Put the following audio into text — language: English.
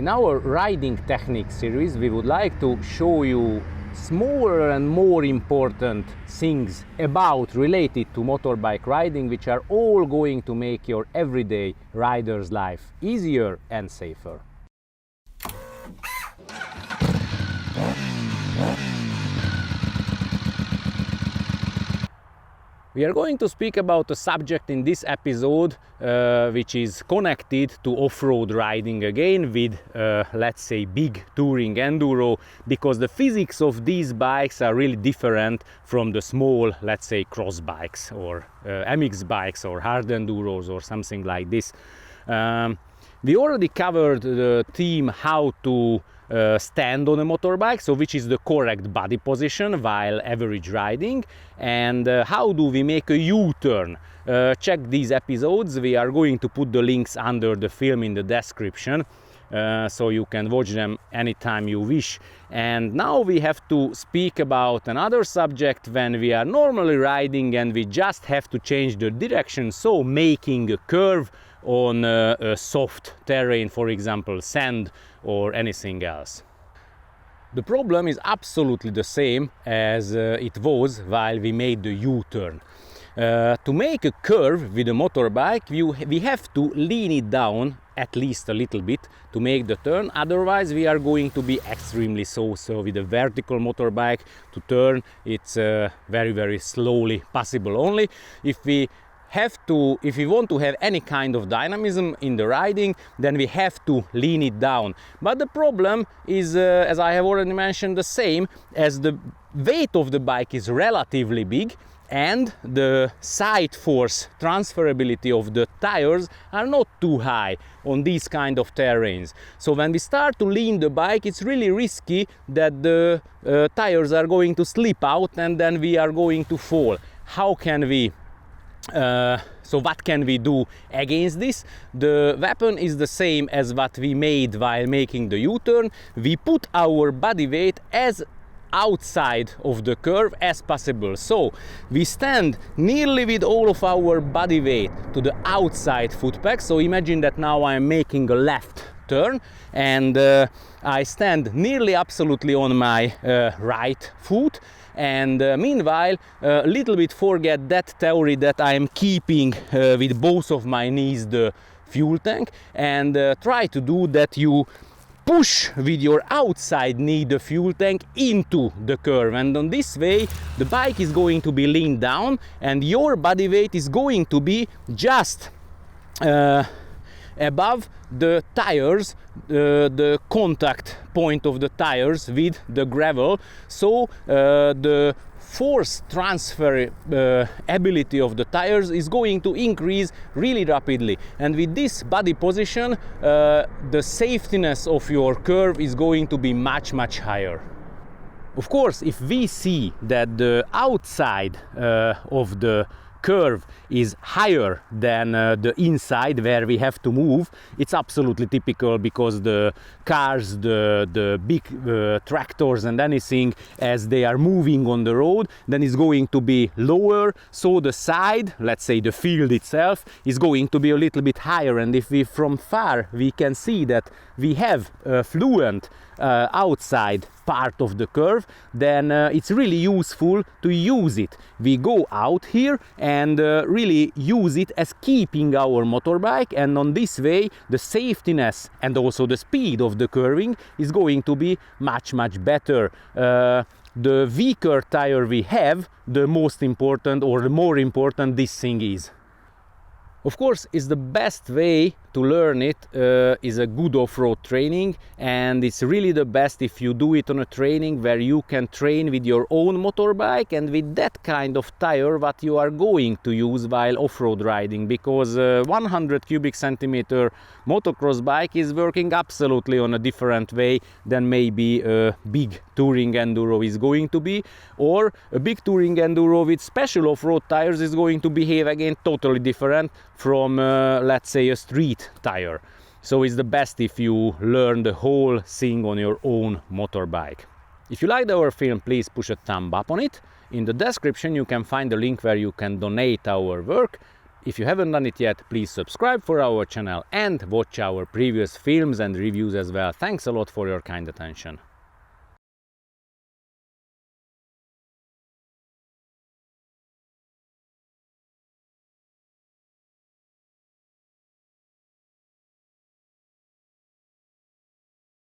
In our riding technique series, we would like to show you smaller and more important things related to motorbike riding, which are all going to make your everyday rider's life easier and safer. We are going to speak about a subject in this episode which is connected to off-road riding again with, let's say, big touring enduro, because the physics of these bikes are really different from the small, let's say, cross bikes or MX bikes or hard enduros or something like this. We already covered the theme how to stand on a motorbike, so which is the correct body position while average riding, and how do we make a U-turn. Check these episodes. We are going to put the links under the film in the description, so you can watch them anytime you wish. And now we have to speak about another subject when we are normally riding and we just have to change the direction, so making a curve on a soft terrain, for example sand or anything else. The problem is absolutely the same as it was while we made the U-turn. To make a curve with a motorbike, we have to lean it down at least a little bit to make the turn, otherwise we are going to be extremely slow. So with a vertical motorbike to turn, it's very slowly possible. Only if we want to have any kind of dynamism in the riding, then we have to lean it down. But the problem is, as I have already mentioned, the same, as the weight of the bike is relatively big and the side force transferability of the tires are not too high on these kind of terrains. So when we start to lean the bike, it's really risky that the tires are going to slip out and then we are going to fall. How can we so what can we do against this? The weapon is the same as what we made while making the U-turn. We put our body weight as outside of the curve as possible. So we stand nearly with all of our body weight to the outside foot peg. So imagine that now I am making a left turn and I stand nearly absolutely on my right foot, and meanwhile a little bit forget that theory that I am keeping with both of my knees the fuel tank, and try to do that you push with your outside knee the fuel tank into the curve, and on this way the bike is going to be leaned down and your body weight is going to be just above the tires, the contact point of the tires with the gravel. So the force transfer ability of the tires is going to increase really rapidly, and with this body position the safetiness of your curve is going to be much higher. Of course, if we see that the outside of the curve is higher than the inside where we have to move, it's absolutely typical, because the cars, the big tractors and anything, as they are moving on the road, then it's going to be lower, so the side, let's say the field itself, is going to be a little bit higher. And if we from far we can see that we have a fluent outside part of the curve, then it's really useful to use it. We go out here and really use it as keeping our motorbike, and on this way the safetiness and also the speed of the curving is going to be much better. The weaker tire we have, the most important or the more important this thing is. Of course, it's the best way to learn it is a good off-road training, and it's really the best if you do it on a training where you can train with your own motorbike and with that kind of tire what you are going to use while off-road riding, because 100 cubic centimeter motocross bike is working absolutely on a different way than maybe a big touring enduro is going to be, or a big touring enduro with special off-road tires is going to behave again totally different from let's say a street tire. So it's the best if you learn the whole thing on your own motorbike. If you liked our film, please push a thumb up on it. In the description you can find the link where you can donate our work. If you haven't done it yet, please subscribe for our channel and watch our previous films and reviews as well. Thanks a lot for your kind attention.